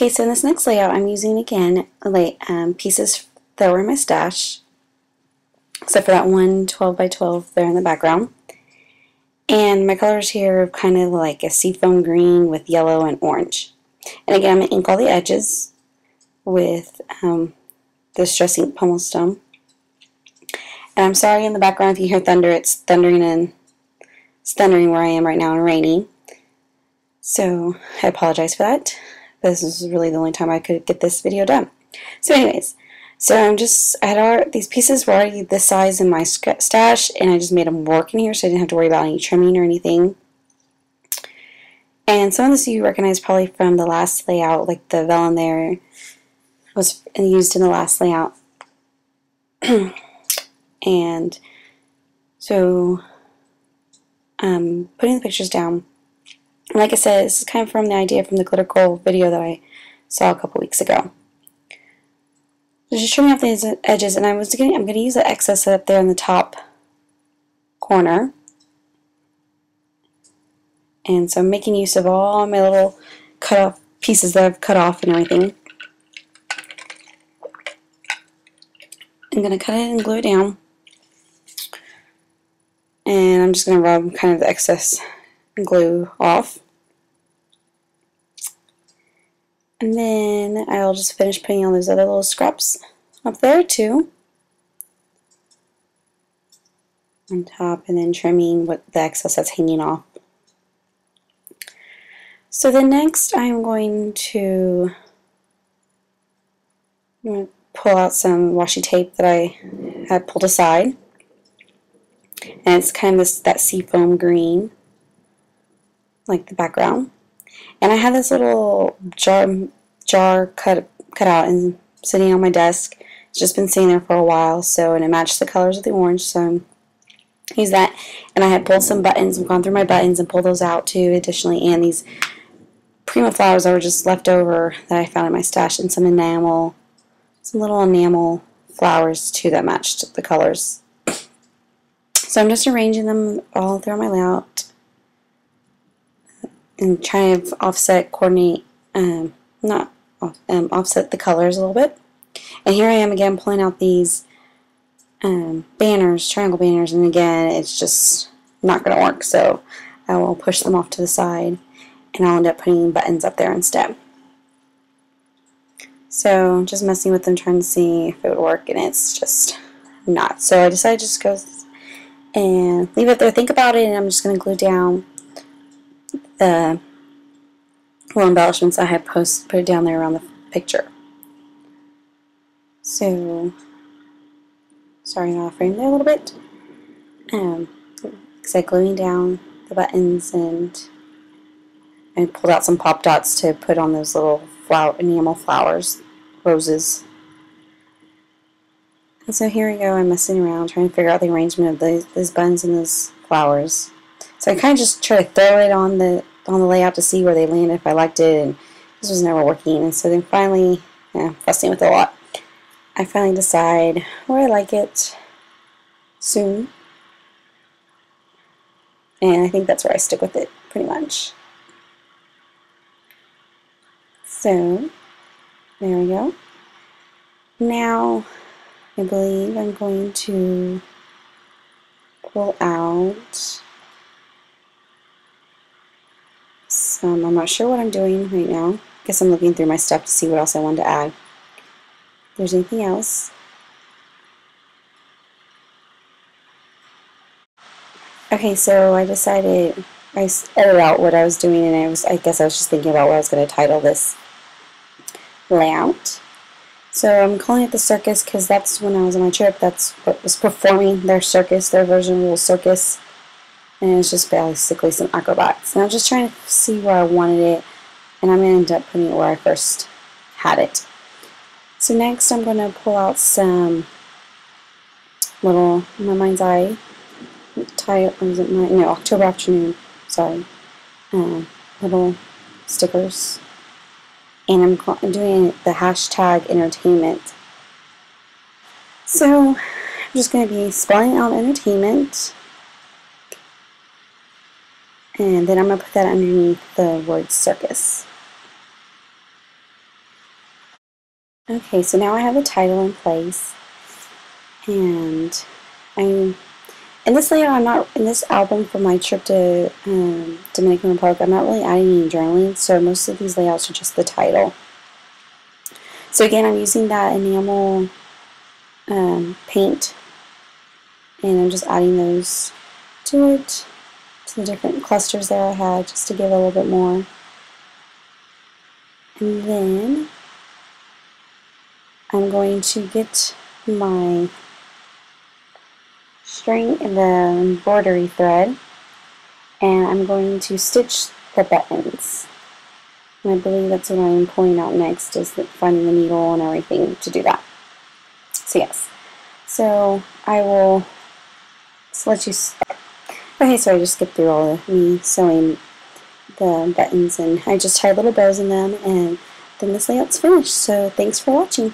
Okay, so in this next layout, I'm using again pieces that were in my stash, except for that one 12 by 12 there in the background. And my colors here are kind of like a seafoam green with yellow and orange. And again, I'm going to ink all the edges with Distress Ink Pumill Stone. And I'm sorry in the background if you hear thunder. It's thundering where I am right now and raining. So I apologize for that. This is really the only time I could get this video done. So anyways, I had these pieces were already this size in my stash, and I just made them work in here so I didn't have to worry about any trimming or anything. And some of this you recognize probably from the last layout, like the vellum there was used in the last layout. And so putting the pictures down. Like I said, this is kind of from the idea from the glitter coal video that I saw a couple weeks ago. So just trimming off these edges, and I'm going to use the excess up there in the top corner. And so I'm making use of all my little cut off pieces that I've cut off and everything. I'm going to cut it and glue it down. And I'm just going to rub kind of the excess glue off. And then I'll just finish putting on those other little scraps up there too. On top, and then trimming what the excess that's hanging off. So then next I'm going to pull out some washi tape that I had pulled aside. And it's kind of that seafoam green, like the background. And I had this little jar cut out and sitting on my desk. It's just been sitting there for a while, and it matched the colors of the orange, so I used that. And I had pulled some buttons. I've gone through my buttons and pulled those out too, additionally, and these Prima flowers that were just left over that I found in my stash, and some little enamel flowers too that matched the colors. So I'm just arranging them all through my layout and trying to offset the colors a little bit. And here I am again pulling out these banners, triangle banners, and again it's just not going to work, so I will push them off to the side and I'll end up putting buttons up there instead. So just messing with them, trying to see if it would work, and it's just not. So I decided to just go and leave it there, think about it, and I'm just going to glue down the little embellishments I had put it down there around the picture. So, sorry, off frame there a little bit. Because I'm gluing down the buttons, and I pulled out some pop dots to put on those little enamel flowers, roses. And so here we go, I'm messing around trying to figure out the arrangement of those buttons and those flowers. So I kind of just try to throw it on the layout to see where they land, if I liked it, and this was never working. And so then finally, fussing with it a lot, I finally decide where I like it soon. And I think that's where I stick with it pretty much. So there we go. Now I believe I'm going to pull out some, I'm not sure what I'm doing right now. I guess I'm looking through my stuff to see what else I wanted to add. If there's anything else. Okay, so I decided, I edited out what I was doing, and I guess I was just thinking about what I was going to title this layout. So I'm calling it the circus because that's when I was on my trip, that's what was performing their circus, their version of a little circus. And it's just basically some acrobats. And I'm just trying to see where I wanted it, and I'm going to end up putting it where I first had it. So next I'm going to pull out some little, My Mind's Eye, October Afternoon, sorry, little stickers. And I'm doing the hashtag entertainment. So I'm just going to be spelling out entertainment, and then I'm going to put that underneath the word circus. Okay, so now I have the title in place, and I'm in this layout. I'm not in this album for my trip to Dominican Republic. I'm not really adding any journaling, so most of these layouts are just the title. So again, I'm using that enamel paint, and I'm just adding those to it, to the different clusters there I had, just to give a little bit more. And then I'm going to get my string and the embroidery thread, and I'm going to stitch the buttons. And I believe that's what I'm pulling out next, is finding the needle and everything to do that. So yes, so I will just let you. Okay, so I just skipped through all of me sewing the buttons, and I just tied little bows in them, and then this layout's finished. So thanks for watching.